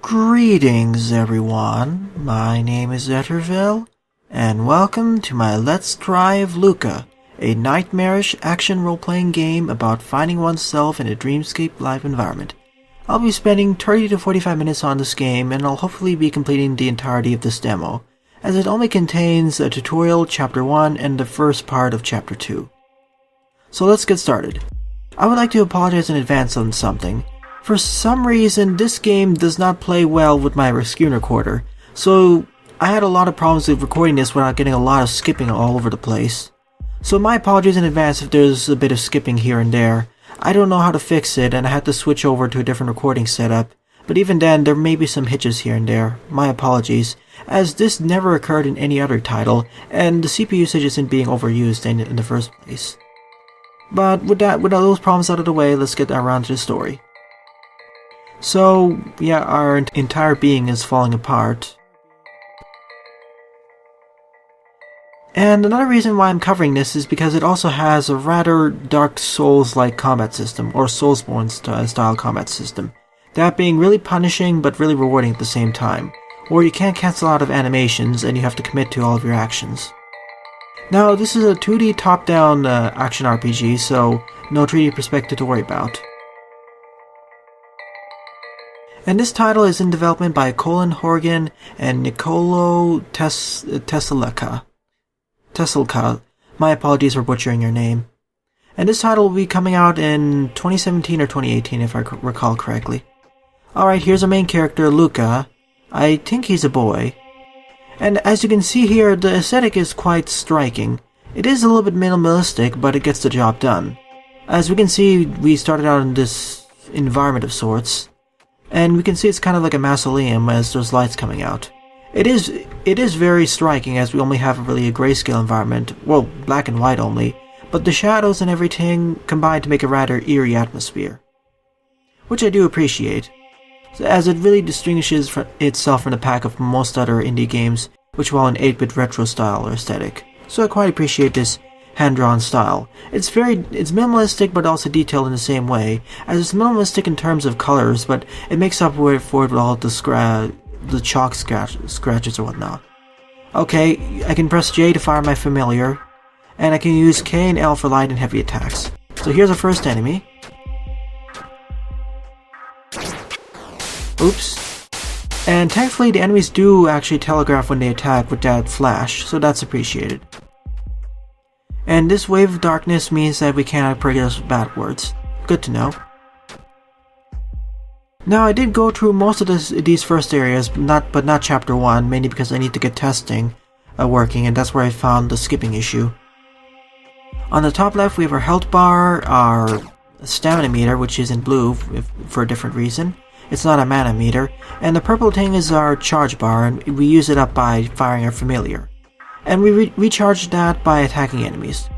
Greetings everyone, my name is Etterville, and welcome to my Let's Drive LUCAH, a nightmarish action role-playing game about finding oneself in a dreamscape live environment. I'll be spending 30 to 45 minutes on this game, and I'll hopefully be completing the entirety of this demo, as it only contains a tutorial, Chapter 1, and the first part of Chapter 2. So let's get started. I would like to apologize in advance on something. For some reason, this game does not play well with my screen recorder, so I had a lot of problems with recording this without getting a lot of skipping all over the place. So my apologies in advance if there's a bit of skipping here and there. I don't know how to fix it, and I had to switch over to a different recording setup, but even then there may be some hitches here and there. My apologies, as this never occurred in any other title, and the CPU usage isn't being overused in the first place. But with all those problems out of the way, let's get around to the story. So, yeah, our entire being is falling apart. And another reason why I'm covering this is because it also has a rather Dark Souls-like combat system, or Soulsborne-style combat system. That being really punishing but really rewarding at the same time, where you can't cancel out of animations and you have to commit to all of your actions. Now, this is a 2D top-down action RPG, so no 3D perspective to worry about. And this title is in development by Colin, Horgan, and Nicolo Telesca. My apologies for butchering your name. And this title will be coming out in 2017 or 2018 if I recall correctly. Alright, here's our main character, LUCAH. I think he's a boy. And as you can see here, the aesthetic is quite striking. It is a little bit minimalistic, but it gets the job done. As we can see, we started out in this environment of sorts. And we can see it's kind of like a mausoleum as there's lights coming out. It is very striking as we only have really a grayscale environment, well, black and white only, but the shadows and everything combine to make a rather eerie atmosphere. Which I do appreciate, as it really distinguishes itself from the pack of most other indie games which follow an 8-bit retro style or aesthetic. So I quite appreciate this hand-drawn style. It's minimalistic but also detailed in the same way, as it's minimalistic in terms of colors, but it makes up for it with all the chalk scratches or whatnot. Okay, I can press J to fire my familiar, and I can use K and L for light and heavy attacks. So here's our first enemy. Oops. And thankfully the enemies do actually telegraph when they attack with that flash, so that's appreciated. And this wave of darkness means that we cannot progress backwards. Good to know. Now I did go through most of these first areas, but not Chapter 1, mainly because I need to get testing working, and that's where I found the skipping issue. On the top left we have our health bar, our stamina meter, which is in blue for a different reason. It's not a mana meter. And the purple thing is our charge bar, and we use it up by firing our familiar. And we recharge that by attacking enemies.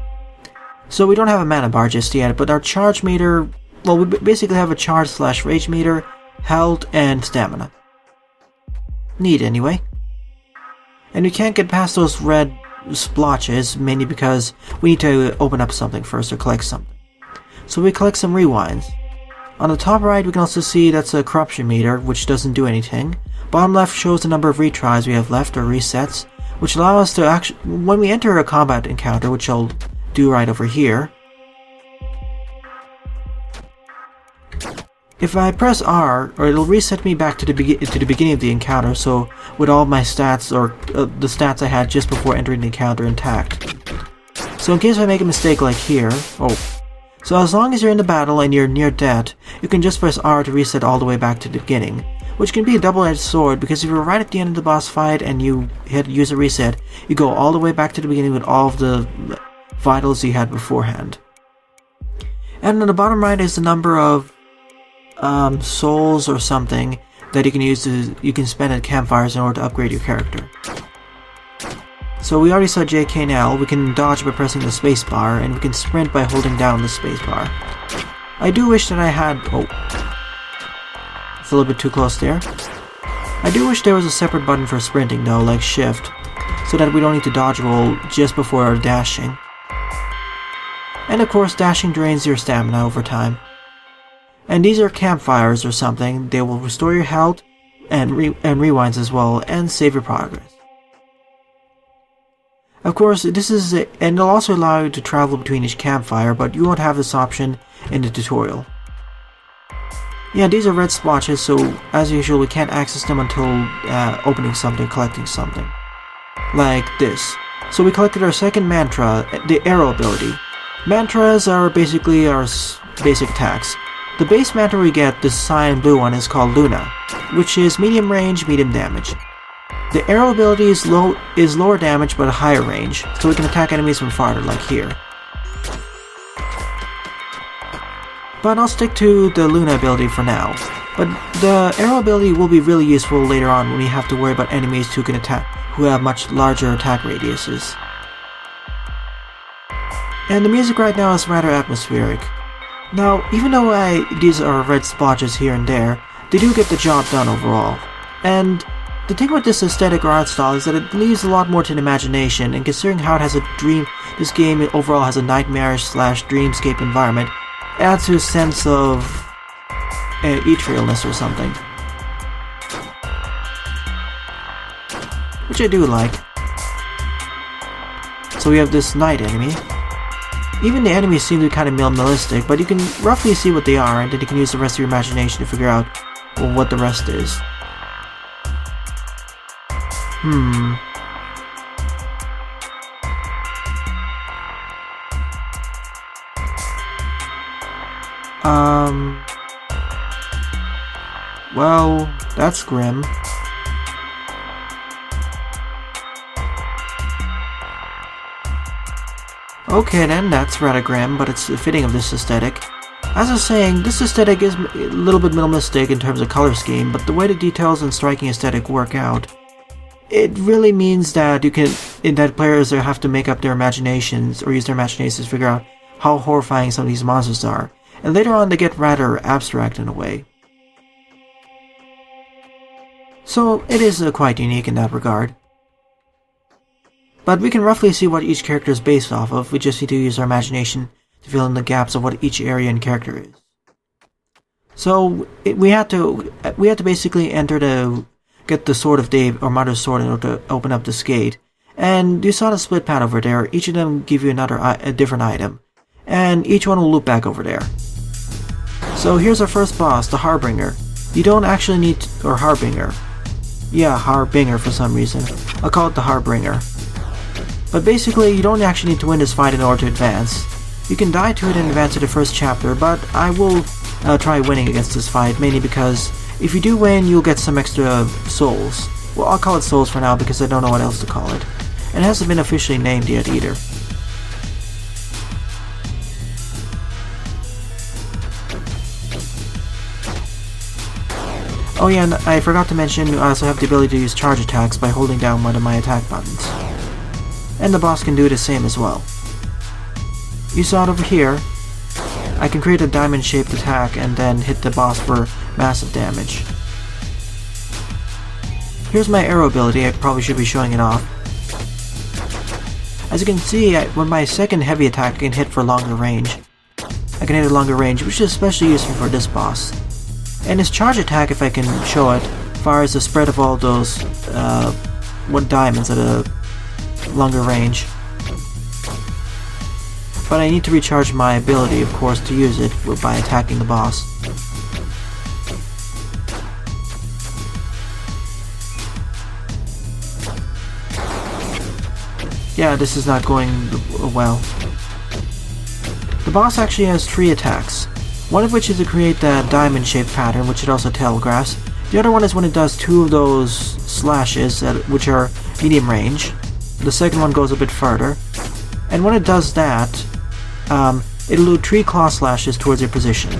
So we don't have a mana bar just yet, but our charge meter, well, we basically have a charge/rage meter, health, and stamina. Neat anyway. And we can't get past those red splotches, mainly because we need to open up something first or collect something. So we collect some rewinds. On the top right we can also see that's a corruption meter, which doesn't do anything. Bottom left shows the number of retries we have left or resets, which allow us to actually, when we enter a combat encounter, which I'll do right over here, if I press R, it'll reset me back to the beginning of the encounter, so with all my stats, or the stats I had just before entering the encounter intact. So in case I make a mistake like here, so as long as you're in the battle and you're near death, you can just press R to reset all the way back to the beginning. Which can be a double-edged sword, because if you're right at the end of the boss fight and you hit use a reset, you go all the way back to the beginning with all of the vitals you had beforehand. And on the bottom right is the number of souls or something that you can spend at campfires in order to upgrade your character. So we already saw J, K, and L. We can dodge by pressing the spacebar, and we can sprint by holding down the spacebar. I do wish that I had... a little bit too close there. I do wish there was a separate button for sprinting though, like shift, so that we don't need to dodge roll just before our dashing. And of course dashing drains your stamina over time. And these are campfires or something. They will restore your health and rewinds as well, and save your progress. Of course, and it'll also allow you to travel between each campfire, but you won't have this option in the tutorial. Yeah, these are red splotches, so as usual we can't access them until opening something, collecting something. Like this. So we collected our second mantra, the arrow ability. Mantras are basically our basic attacks. The base mantra we get, the cyan blue one, is called Luna, which is medium range, medium damage. The arrow ability is lower damage but a higher range, so we can attack enemies from farther, like here. But I'll stick to the Luna ability for now. But the arrow ability will be really useful later on when we have to worry about enemies who have much larger attack radiuses. And the music right now is rather atmospheric. Now, even though these are red splotches here and there, they do get the job done overall. And the thing with this aesthetic or art style is that it leaves a lot more to the imagination, and considering how it has this game overall has a nightmarish / dreamscape environment, adds to a sense of etherealness or something. Which I do like. So we have this night enemy. Even the enemies seem to be kind of minimalistic, but you can roughly see what they are, and then you can use the rest of your imagination to figure out what the rest is. Well, that's grim. Okay then, that's rather grim, but it's fitting of this aesthetic. As I was saying, this aesthetic is a little bit minimalistic in terms of color scheme, but the way the details and striking aesthetic work out, it really means that players have to make up their imaginations, or use their imaginations to figure out how horrifying some of these monsters are. And later on they get rather abstract in a way. So it is quite unique in that regard. But we can roughly see what each character is based off of. We just need to use our imagination to fill in the gaps of what each area and character is. So we had to basically get the Sword of Dave or Mother's Sword in order to open up this gate. And you saw the split pad over there. Each of them give you a different item, and each one will loop back over there. So here's our first boss, the Harbinger. You don't actually need or Harbinger. Yeah, Harbinger for some reason. I'll call it the Harbinger. But basically, you don't actually need to win this fight in order to advance. You can die to it and advance to the first chapter, but I will try winning against this fight, mainly because if you do win, you'll get some extra souls. Well, I'll call it souls for now because I don't know what else to call it. And it hasn't been officially named yet either. Oh yeah, and I forgot to mention, I also have the ability to use charge attacks by holding down one of my attack buttons. And the boss can do the same as well. You saw it over here. I can create a diamond-shaped attack and then hit the boss for massive damage. Here's my arrow ability, I probably should be showing it off. As you can see, when my second heavy attack can hit for longer range. I can hit a longer range, which is especially useful for this boss. And his charge attack, if I can show it, fires the spread of all those diamonds at a longer range. But I need to recharge my ability, of course, to use it by attacking the boss. Yeah, this is not going well. The boss actually has 3 attacks. One of which is to create that diamond-shaped pattern, which it also telegraphs. The other one is when it does 2 of those slashes, which are medium range. The second one goes a bit further. And when it does that, it'll do 3 claw slashes towards your position.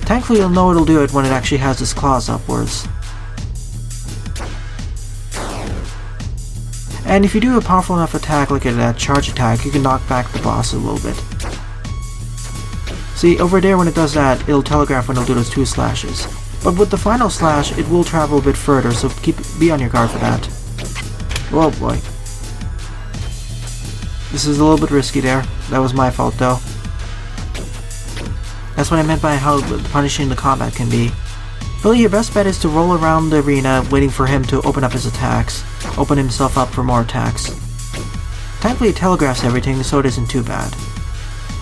Thankfully, you'll know it'll do it when it actually has its claws upwards. And if you do a powerful enough attack like that charge attack, you can knock back the boss a little bit. See, over there when it does that, it'll telegraph when it'll do those 2 slashes. But with the final slash, it will travel a bit further, so be on your guard for that. Oh boy. This is a little bit risky there. That was my fault though. That's what I meant by how punishing the combat can be. Really, your best bet is to roll around the arena waiting for him to open up his attacks, open himself up for more attacks. Thankfully it telegraphs everything, so it isn't too bad.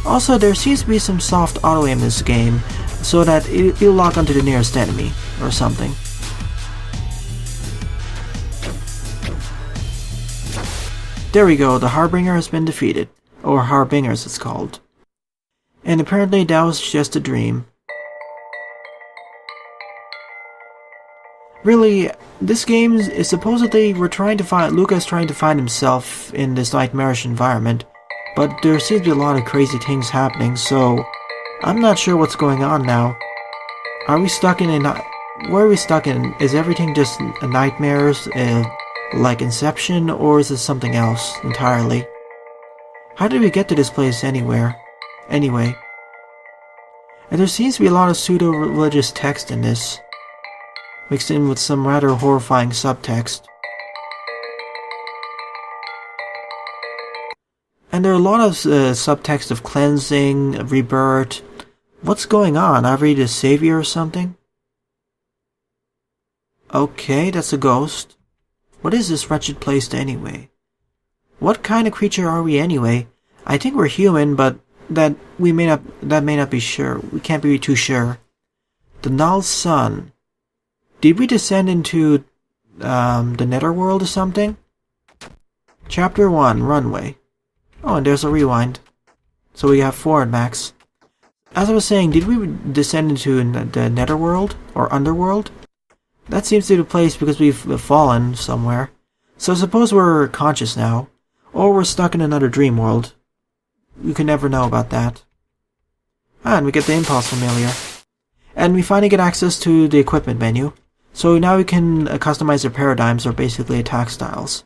Also, there seems to be some soft auto-aim in this game, so that it'll lock onto the nearest enemy, or something. There we go, the Harbinger has been defeated, or Harbingers it's called. And apparently that was just a dream. Really, this game is supposedly LUCAH is trying to find himself in this nightmarish environment, but there seems to be a lot of crazy things happening, so I'm not sure what's going on now. Are we stuck in where are we stuck in? Is everything just nightmares, like Inception, or is this something else entirely? How did we get to this place anyway? And there seems to be a lot of pseudo-religious text in this, mixed in with some rather horrifying subtext. And there are a lot of subtext of cleansing, rebirth. What's going on? Are we the savior or something? Okay, that's a ghost. What is this wretched place anyway? What kind of creature are we anyway? I think we're human, but that may not be sure. We can't be too sure. The null sun. Did we descend into the netherworld or something? Chapter 1, Runway. Oh, and there's a rewind. So we have forward max. As I was saying, did we descend into the netherworld or underworld? That seems to be the place because we've fallen somewhere. So suppose we're conscious now, or we're stuck in another dream world. You can never know about that. And we get the impulse familiar. And we finally get access to the equipment menu. So now we can customize our paradigms, or basically attack styles.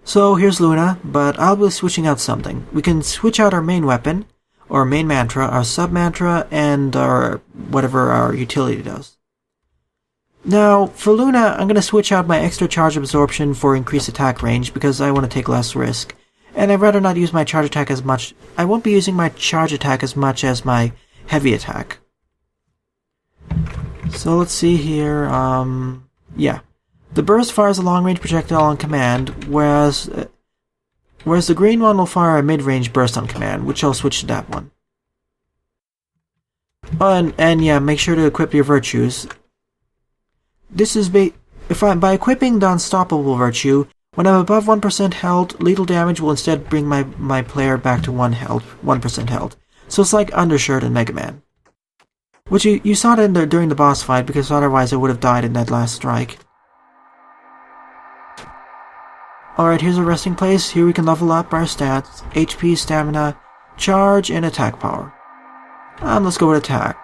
So here's Luna, but I'll be switching out something. We can switch out our main weapon, or main mantra, our sub-mantra, and our whatever our utility does. Now, for Luna, I'm going to switch out my extra charge absorption for increased attack range because I want to take less risk. And I'd rather not use my charge attack as much. I won't be using my charge attack as much as my heavy attack. So let's see here, yeah. The burst fires a long-range projectile on command, whereas the green one will fire a mid-range burst on command, which I'll switch to that one. Oh, and yeah, make sure to equip your virtues. This is by equipping the Unstoppable virtue, when I'm above 1% health, lethal damage will instead bring my player back to 1% health. So it's like Undershirt and Mega Man. Which you saw that during the boss fight, because otherwise I would have died in that last strike. Alright, here's a resting place. Here we can level up our stats, HP, stamina, charge, and attack power. Let's go with attack.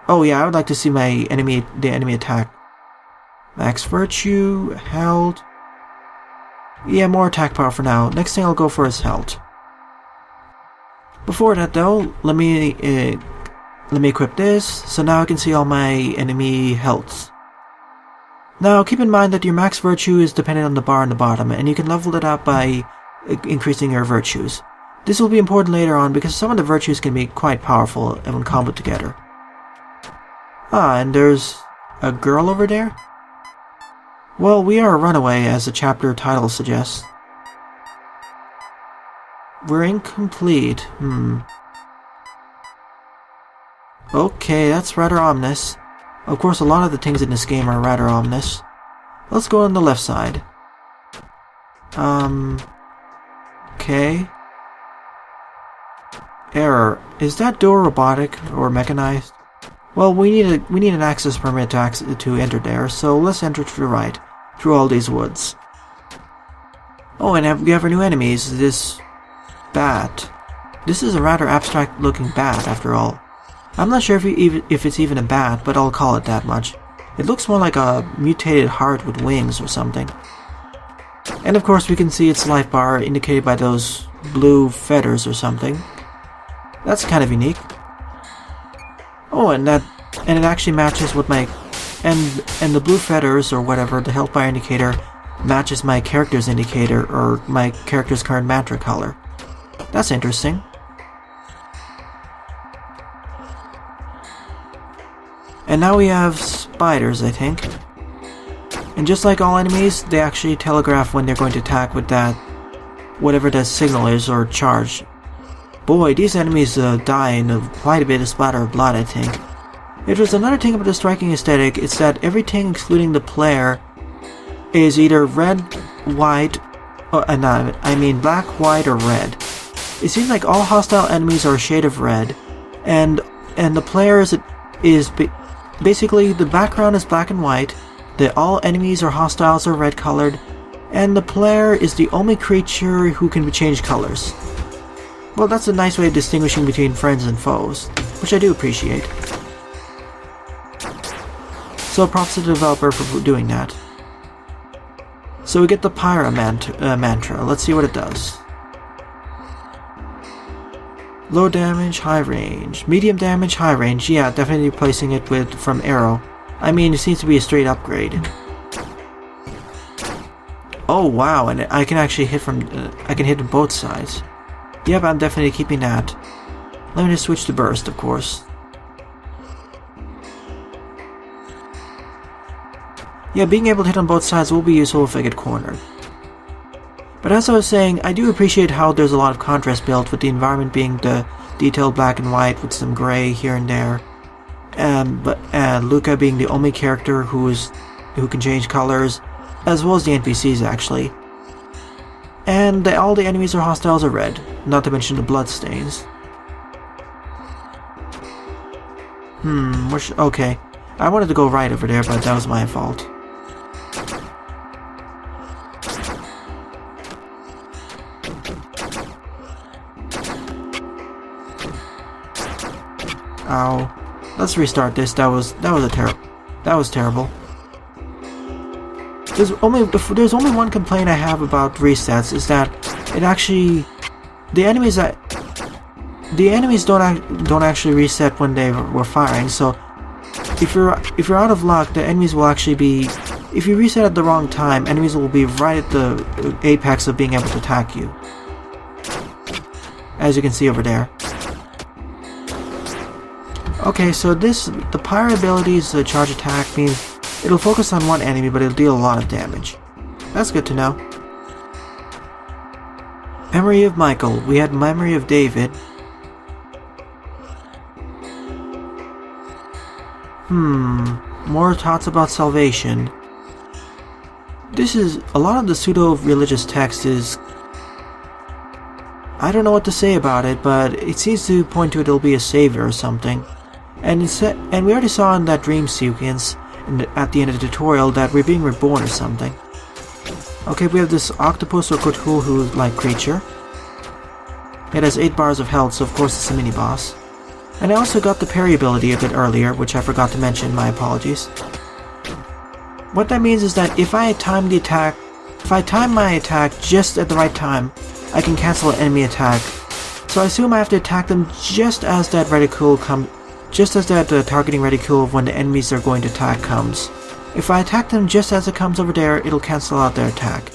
Oh yeah, I would like to see the enemy attack. Max virtue, health. Yeah, more attack power for now. Next thing I'll go for is health. Before that though, let me equip this, so now I can see all my enemy healths. Now keep in mind that your max virtue is dependent on the bar on the bottom, and you can level it up by increasing your virtues. This will be important later on because some of the virtues can be quite powerful when comboed together. And there's a girl over there? Well, we are a runaway, as the chapter title suggests. We're incomplete. Okay, that's rather ominous. Of course, a lot of the things in this game are rather ominous. Let's go on the left side. Okay. Error. Is that door robotic or mechanized? Well, we need an access permit to enter there, so let's enter to the right, through all these woods. Oh, and we have our new enemies, this bat. This is a rather abstract-looking bat, after all. I'm not sure if it's even a bat, but I'll call it that much. It looks more like a mutated heart with wings or something. And of course we can see its life bar indicated by those blue feathers or something. That's kind of unique. Oh, and it actually matches with my... And the blue feathers, or whatever, the health bar indicator, matches my character's indicator, or my character's current mantra color. That's interesting. And now we have spiders, I think. And just like all enemies, they actually telegraph when they're going to attack with that, whatever that signal is, or charge. Boy, these enemies die in quite a bit of splatter of blood, I think. If there's another thing about the striking aesthetic, it's that everything excluding the player is either red, white, black, white, or red. It seems like all hostile enemies are a shade of red, and the player is basically the background is black and white, all enemies or hostiles are red colored, and the player is the only creature who can change colors. Well, that's a nice way of distinguishing between friends and foes, which I do appreciate. So props to the developer for doing that. So we get the Pyra mantra. Let's see what it does. Low damage, high range. Medium damage, high range. Yeah, definitely replacing it from arrow. I mean, it seems to be a straight upgrade. Oh wow, and I can actually hit I can hit on both sides. Yep, I'm definitely keeping that. Let me just switch to burst, of course. Yeah, being able to hit on both sides will be useful if I get cornered. But as I was saying, I do appreciate how there's a lot of contrast built, with the environment being the detailed black and white with some gray here and there. But LUCAH being the only character who can change colors, as well as the NPCs actually. And all the enemies or hostiles are red, not to mention the bloodstains. Okay. I wanted to go right over there, but that was my fault. Ow. Let's restart this. That was terrible. There's only one complaint I have about resets, is that the enemies don't actually reset when they were firing. So if you're out of luck, the enemies will actually be, if you reset at the wrong time, enemies will be right at the apex of being able to attack you, as you can see over there. Okay, so the Pyra ability's charge attack means it'll focus on one enemy, but it'll deal a lot of damage. That's good to know. Memory of Michael. We had Memory of David. More thoughts about salvation. A lot of the pseudo-religious text is... I don't know what to say about it, but it seems to point to it'll be a savior or something. And we already saw in that dream sequence at the end of the tutorial that we're being reborn or something. Okay, we have this octopus or Cthulhu-like creature. It has 8 bars of health, so of course it's a mini-boss. And I also got the parry ability a bit earlier, which I forgot to mention, my apologies. What that means is that if I time my attack just at the right time, I can cancel an enemy attack. So I assume I have to attack them just as that targeting reticule of when the enemies are going to attack comes. If I attack them just as it comes over there, it'll cancel out their attack.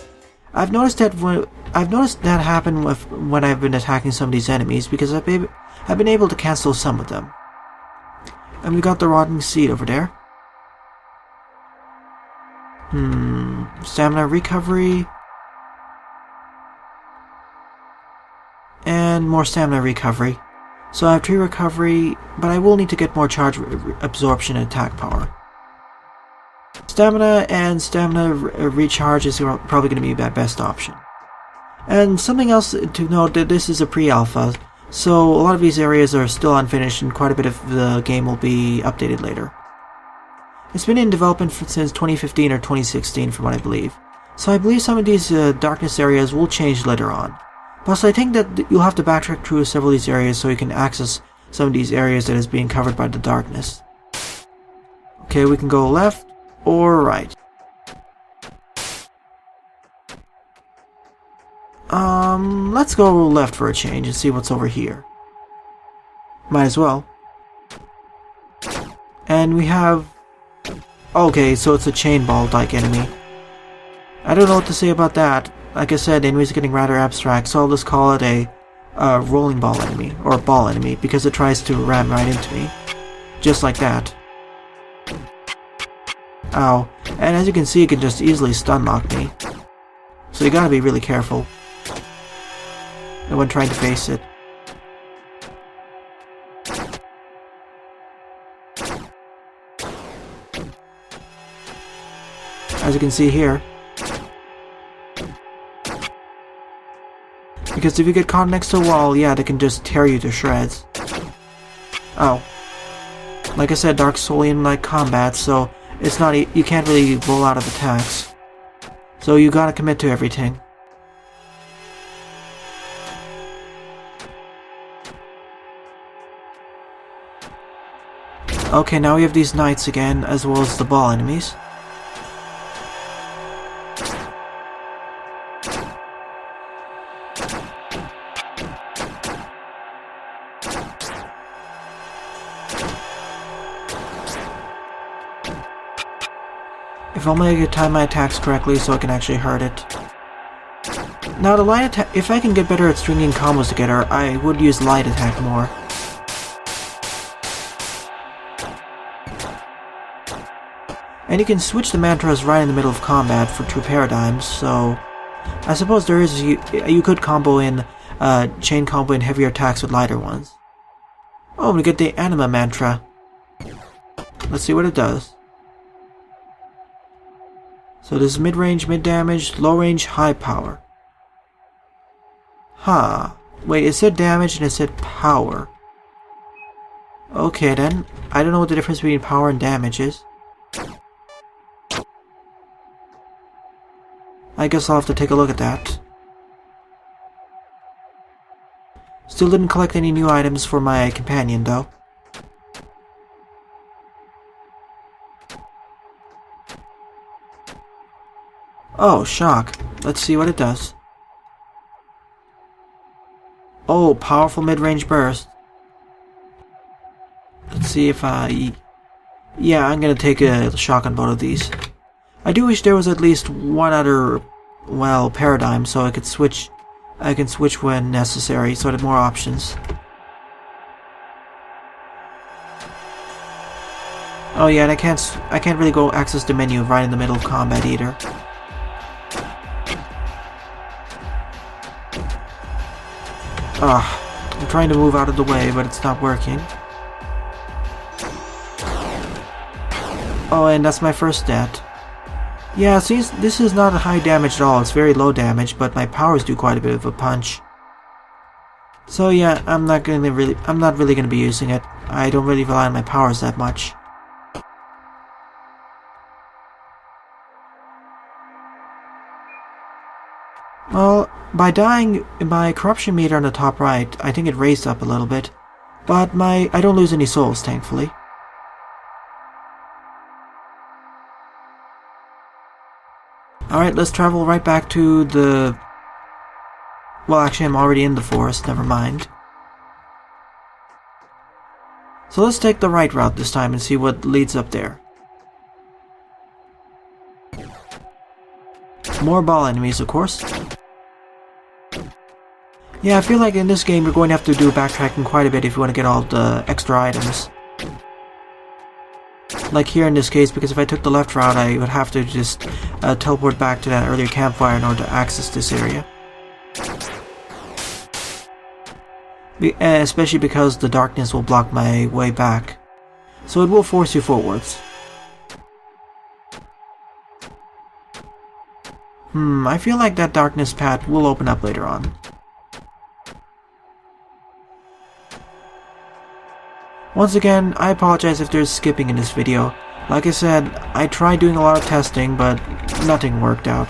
I've noticed that happen when I've been attacking some of these enemies, because I've been able to cancel some of them. And we got the rotting seed over there. Stamina recovery. And more stamina recovery. So I have 3 recovery, but I will need to get more charge absorption and attack power. Stamina and stamina recharge is probably going to be my best option. And something else to note, that this is a pre-alpha, so a lot of these areas are still unfinished and quite a bit of the game will be updated later. It's been in development since 2015 or 2016 from what I believe, so I believe some of these darkness areas will change later on. Plus, I think that you'll have to backtrack through several of these areas so you can access some of these areas that is being covered by the darkness. Okay, we can go left or right. Let's go left for a change and see what's over here. Might as well. And we have... Okay, so it's a chain ball-like enemy. I don't know what to say about that. Like I said, the enemies are getting rather abstract, so I'll just call it a rolling ball enemy, or ball enemy, because it tries to ram right into me. Just like that. Ow. And as you can see, it can just easily stun lock me. So you gotta be really careful when trying to face it. As you can see here. Because if you get caught next to a wall, yeah, they can just tear you to shreds. Oh. Like I said, Dark Soulian-like combat, so it's not you can't really roll out of attacks. So you gotta commit to everything. Okay, now we have these knights again, as well as the ball enemies. If only I could time my attacks correctly so I can actually hurt it. Now the light attack, if I can get better at stringing combos together, I would use light attack more. And you can switch the mantras right in the middle of combat for true paradigms, so I suppose there is you could combo in chain combo in heavier attacks with lighter ones. Oh, I'm gonna get the anima mantra. Let's see what it does. So this is mid-range, mid-damage, low-range, high power. Huh. Wait, it said damage and it said power. Okay then. I don't know what the difference between power and damage is. I guess I'll have to take a look at that. Still didn't collect any new items for my companion though. Oh, shock. Let's see what it does. Oh, powerful mid-range burst. Let's see if I... Yeah, I'm gonna take a shock on both of these. I do wish there was at least one other, well, paradigm so I could switch. I can switch when necessary, so I have more options. Oh yeah, and I can't really go access the menu right in the middle of combat either. I'm trying to move out of the way, but it's not working. Oh, and that's my first stat. Yeah, see, this is not a high damage at all, it's very low damage, but my powers do quite a bit of a punch. So yeah, I'm not really gonna be using it. I don't really rely on my powers that much. Well, by dying, my corruption meter on the top right, I think it raised up a little bit, but I don't lose any souls, thankfully. Alright, let's travel right back to the... Well, actually, I'm already in the forest, never mind. So let's take the right route this time and see what leads up there. More ball enemies, of course. Yeah, I feel like in this game you're going to have to do backtracking quite a bit if you want to get all the extra items. Like here in this case, because if I took the left route I would have to just teleport back to that earlier campfire in order to access this area. Especially because the darkness will block my way back. So it will force you forwards. I feel like that darkness path will open up later on. Once again, I apologize if there's skipping in this video. Like I said, I tried doing a lot of testing, but nothing worked out.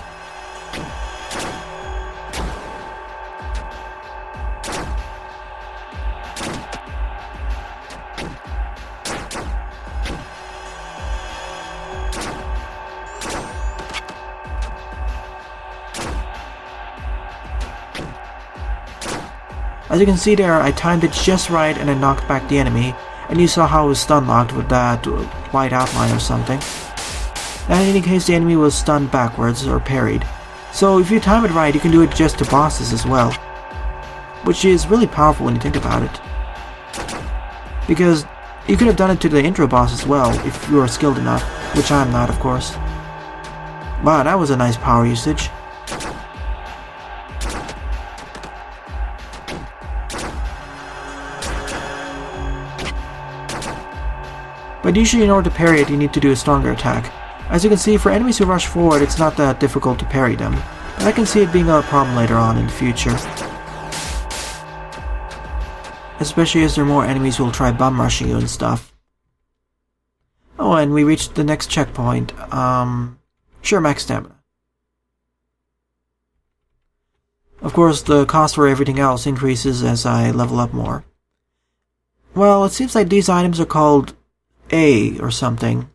As you can see there, I timed it just right and I knocked back the enemy, and you saw how it was stun locked with that white outline or something. And in any case, the enemy was stunned backwards or parried. So if you time it right, you can do it just to bosses as well. Which is really powerful when you think about it. Because You could have done it to the intro boss as well, if you were skilled enough, which I'm not, of course. Wow, that was a nice power usage. But usually in order to parry it, you need to do a stronger attack. As you can see, for enemies who rush forward, it's not that difficult to parry them, but I can see it being a problem later on in the future. Especially as there are more enemies who will try bum rushing you and stuff. Oh, and we reached the next checkpoint. Sure, max stamina. Of course, the cost for everything else increases as I level up more. Well, it seems like these items are called A or something.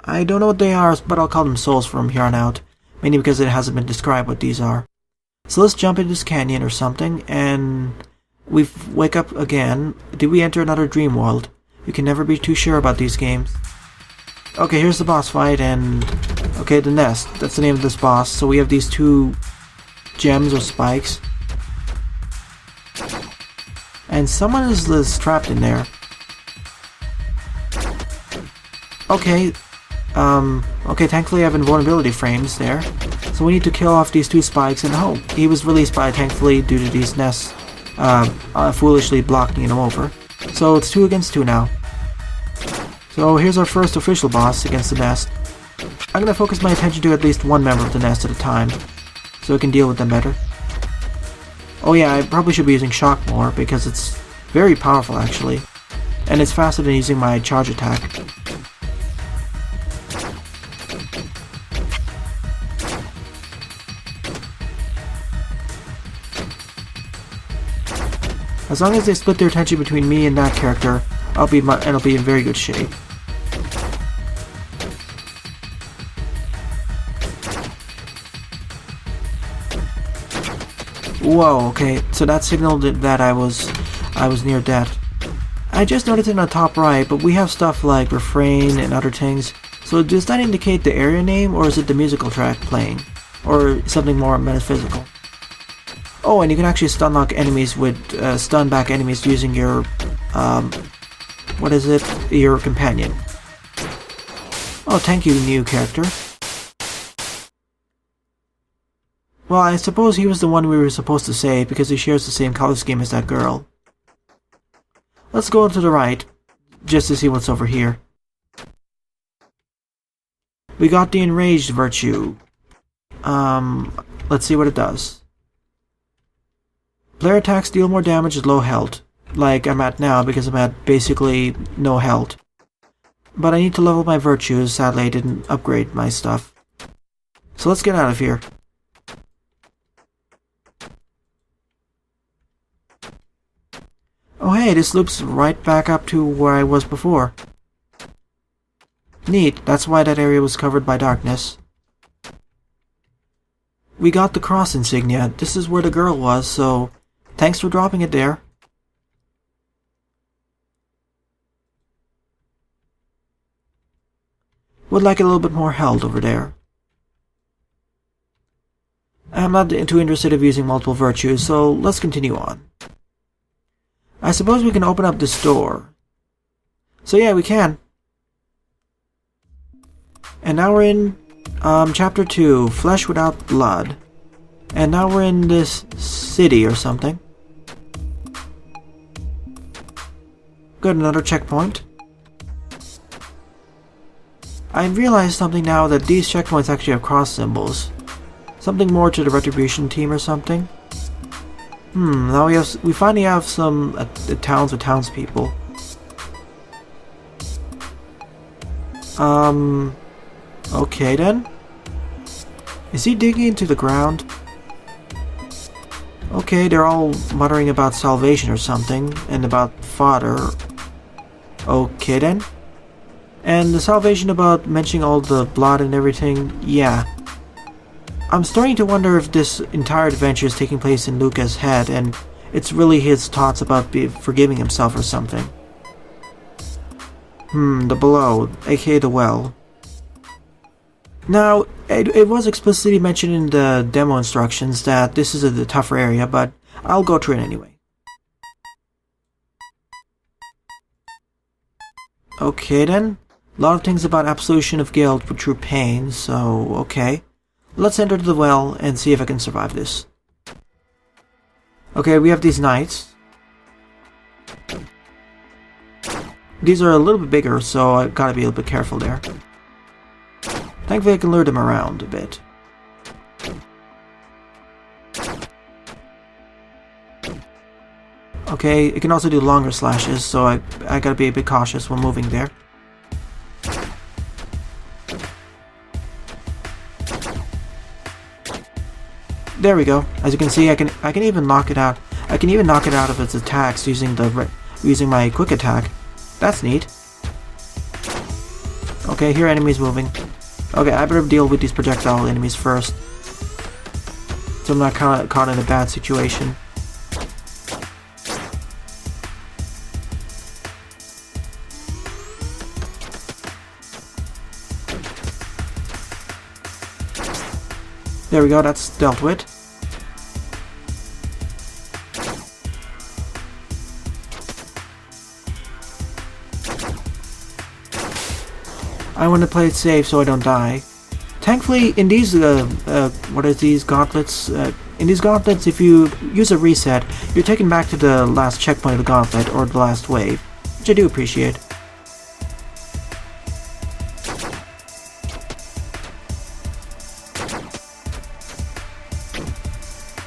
I don't know what they are, but I'll call them souls from here on out, mainly because it hasn't been described what these are. So let's jump into this canyon or something, and we wake up again. Did we enter another dream world? You can never be too sure about these games. Okay, here's the boss fight, and okay, the nest. That's the name of this boss. So we have these two gems or spikes, and someone is trapped in there. Okay, okay, thankfully I have invulnerability frames there. So we need to kill off these two spikes, and oh, he was released by thankfully due to these nests foolishly blocking him over. So it's 2 against 2 now. So here's our first official boss against the nest. I'm gonna focus my attention to at least one member of the nest at a time, so I can deal with them better. Oh yeah, I probably should be using shock more, because it's very powerful actually. And it's faster than using my charge attack. As long as they split their attention between me and that character, I'll be in very good shape. Whoa, okay, so that signaled that I was near death. I just noticed in the top right, but we have stuff like refrain and other things. So does that indicate the area name, or is it the musical track playing? Or something more metaphysical? Oh, and you can actually stun back enemies using your, what is it? Your companion. Oh, thank you, new character. Well, I suppose he was the one we were supposed to save because he shares the same color scheme as that girl. Let's go to the right, just to see what's over here. We got the enraged virtue. Let's see what it does. Player attacks deal more damage at low health, like I'm at now because I'm at basically no health. But I need to level my virtues, sadly I didn't upgrade my stuff. So let's get out of here. Oh hey, this loops right back up to where I was before. Neat, that's why that area was covered by darkness. We got the cross insignia. This is where the girl was, so thanks for dropping it there. Would like a little bit more health over there. I'm not too interested in using multiple virtues, so let's continue on. I suppose we can open up this door. So yeah, we can. And now we're in chapter 2, Flesh Without Blood. And now we're in this city or something. Good, another checkpoint. I realized something now, that these checkpoints actually have cross symbols. Something more to the retribution team or something. Now we finally have some towns with townspeople. Okay then. Is he digging into the ground? Okay, they're all muttering about salvation or something, and about fodder. Okay then. And the salvation about mentioning all the blood and everything, yeah. I'm starting to wonder if this entire adventure is taking place in LUCAH's head, and it's really his thoughts about forgiving himself or something. The below, aka the well. Now, it was explicitly mentioned in the demo instructions that this is the tougher area, but I'll go through it anyway. Okay then. A lot of things about absolution of guilt through pain, so okay. Let's enter the well and see if I can survive this. Okay, we have these knights. These are a little bit bigger, so I gotta be a little bit careful there. Thankfully I can lure them around a bit. Okay, it can also do longer slashes, so I gotta be a bit cautious when moving there. There we go. As you can see, I can even knock it out. I can even knock it out of its attacks using my quick attack. That's neat. Okay, here are enemies moving. Okay, I better deal with these projectile enemies first, so I'm not caught in a bad situation. There we go, that's dealt with. I want to play it safe so I don't die. Thankfully, in these, what are these gauntlets? In these gauntlets, if you use a reset, you're taken back to the last checkpoint of the gauntlet, or the last wave, which I do appreciate.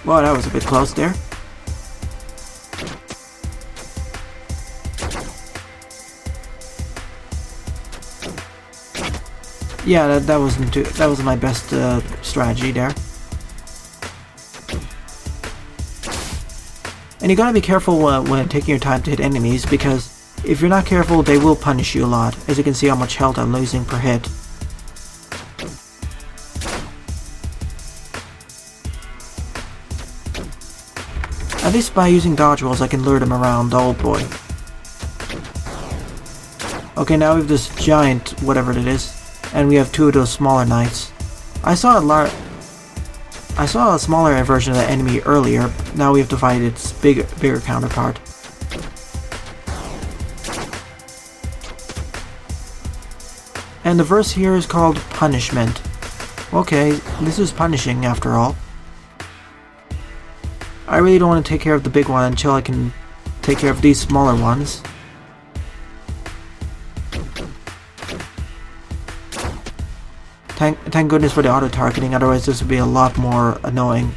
Well, that was a bit close there. Yeah, that wasn't my best strategy there. And you gotta be careful when taking your time to hit enemies, because if you're not careful, they will punish you a lot. As you can see how much health I'm losing per hit. At least by using dodge rolls I can lure them around, oh boy. Okay, now we have this giant, whatever it is, and we have two of those smaller knights. I saw a smaller version of the enemy earlier, now we have to fight its bigger counterpart. And the verse here is called Punishment. Okay, this is punishing after all. I really don't want to take care of the big one until I can take care of these smaller ones. Thank goodness for the auto-targeting, otherwise this would be a lot more annoying.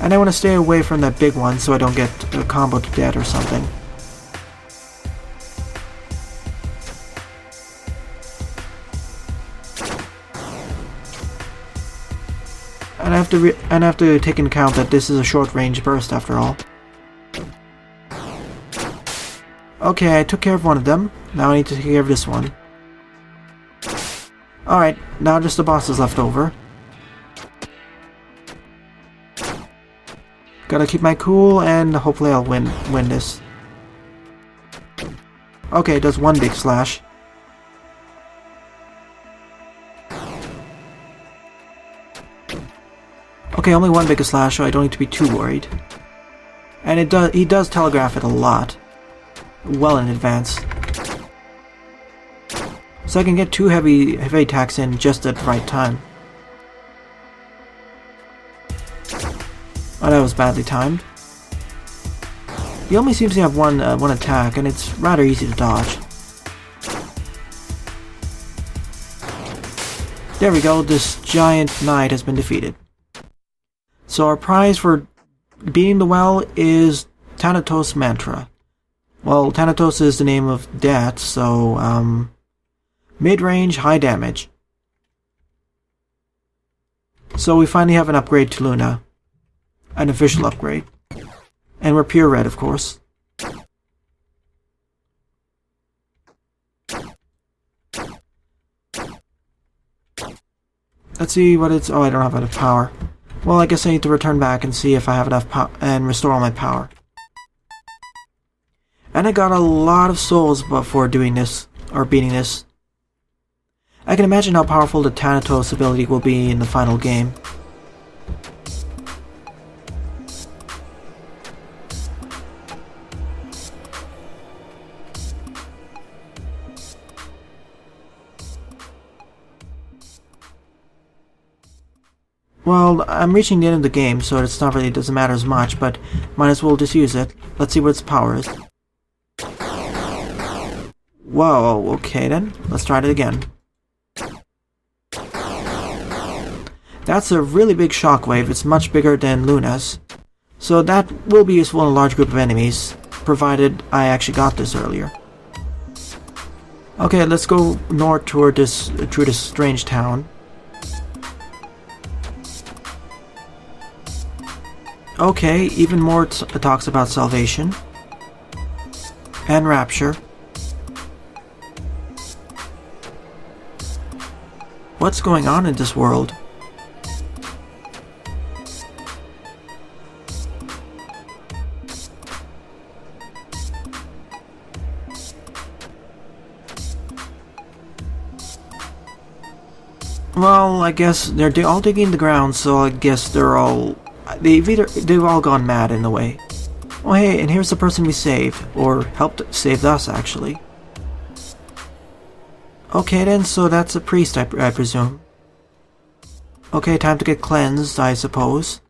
And I want to stay away from that big one so I don't get a combo to death or something. And I have to take into account that this is a short-range burst after all. Okay, I took care of one of them. Now I need to take care of this one. Alright, now just the boss is left over. Gotta keep my cool and hopefully I'll win this. Okay, it does one big slash. Okay, only one big slash, so I don't need to be too worried. And he does telegraph it a lot. Well in advance. So I can get two heavy attacks in just at the right time. Oh, that was badly timed. He only seems to have one attack, and it's rather easy to dodge. There we go, this giant knight has been defeated. So our prize for beating the well is Thanatos Mantra. Well, Thanatos is the name of death, so mid-range, high damage. So we finally have an upgrade to Luna. An official upgrade. And we're pure red, of course. Let's see what it's... Oh, I don't have enough power. Well, I guess I need to return back and see if I have enough power and restore all my power. And I got a lot of souls before doing this, or beating this. I can imagine how powerful the Thanatos ability will be in the final game. Well, I'm reaching the end of the game, so it's not really doesn't matter as much, but might as well just use it. Let's see what its power is. Whoa, okay then. Let's try it again. That's a really big shockwave. It's much bigger than Luna's. So that will be useful in a large group of enemies, provided I actually got this earlier. Okay, let's go north toward through this strange town. Okay, even more talks about salvation and rapture. What's going on in this world? Well, I guess they're all digging the ground, so I guess they've all gone mad in a way. Oh hey, and here's the person we saved, or helped save us actually. Okay then, so that's a priest I presume. Okay, time to get cleansed, I suppose.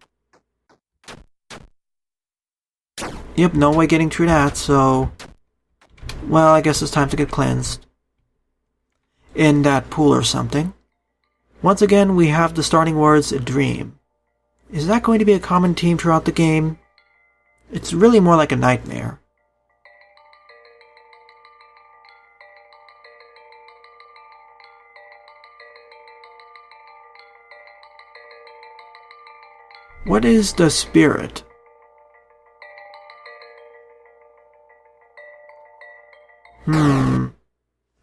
Yep, no way getting through that, so... Well, I guess it's time to get cleansed. In that pool or something. Once again, we have the starting words, dream. Is that going to be a common theme throughout the game? It's really more like a nightmare. What is the spirit?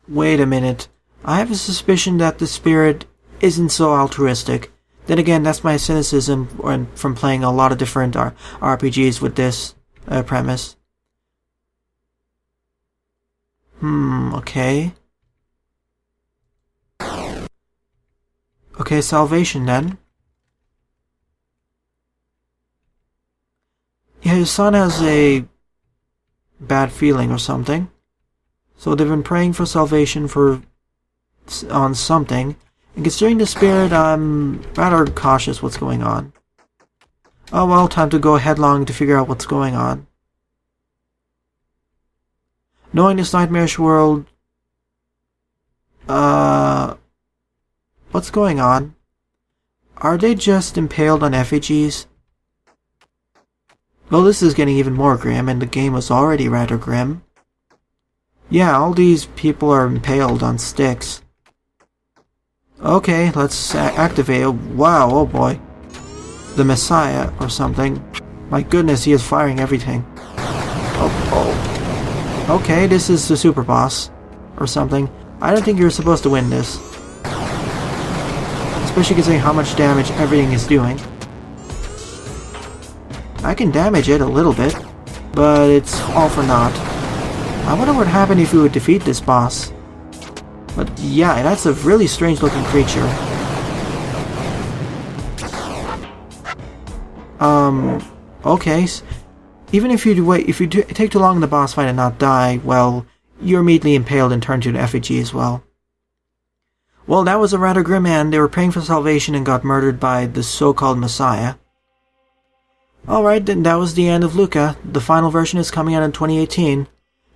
Wait a minute. I have a suspicion that the spirit isn't so altruistic. Then again, that's my cynicism from playing a lot of different RPGs with this premise. Okay. Okay, salvation then. Yeah, his son has a bad feeling or something. So they've been praying for salvation on something. And considering the spirit, I'm rather cautious what's going on. Oh well, time to go headlong to figure out what's going on. Knowing this nightmarish world... What's going on? Are they just impaled on effigies? Well, this is getting even more grim, and the game was already rather grim. Yeah, all these people are impaled on sticks. Okay, let's activate it. Wow, oh boy. The Messiah or something. My goodness, he is firing everything. Oh. Okay, this is the super boss. Or something. I don't think you're supposed to win this. Especially considering how much damage everything is doing. I can damage it a little bit, but it's all for naught. I wonder what would happen if we would defeat this boss. But yeah, that's a really strange looking creature. Okay. Even if you take too long in the boss fight and not die, well, you're immediately impaled and turned to an effigy as well. Well, that was a rather grim end. They were praying for salvation and got murdered by the so-called Messiah. Alright, then that was the end of LUCAH. The final version is coming out in 2018.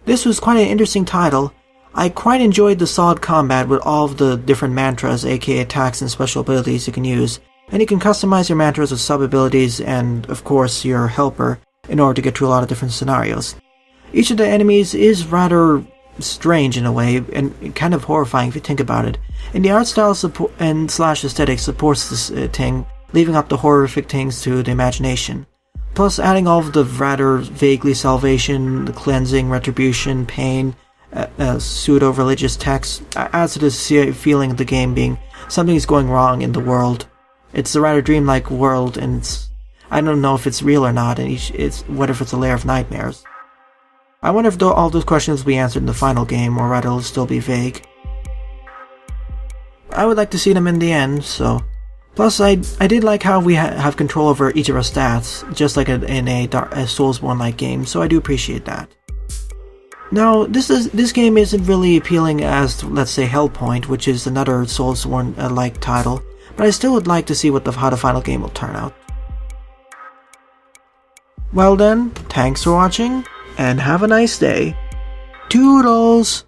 This was quite an interesting title. I quite enjoyed the solid combat with all of the different mantras, aka attacks and special abilities you can use. And you can customize your mantras with sub-abilities and, of course, your helper in order to get through a lot of different scenarios. Each of the enemies is rather strange in a way, and kind of horrifying if you think about it. And the art style and slash aesthetic supports this thing, leaving up the horrific things to the imagination. Plus, adding all of the rather vaguely salvation, the cleansing, retribution, pain, pseudo-religious text adds to this feeling of the game being something is going wrong in the world. It's a rather dreamlike world, and I don't know if it's real or not, and what if it's a lair of nightmares. I wonder if all those questions will be answered in the final game, or rather it'll still be vague. I would like to see them in the end, so... Plus, I did like how we have control over each of our stats, just like in a Soulsborne-like game, so I do appreciate that. Now, this game isn't really appealing as, let's say, Hellpoint, which is another Soulsborne-like title, but I still would like to see how the final game will turn out. Well then, thanks for watching, and have a nice day. Toodles!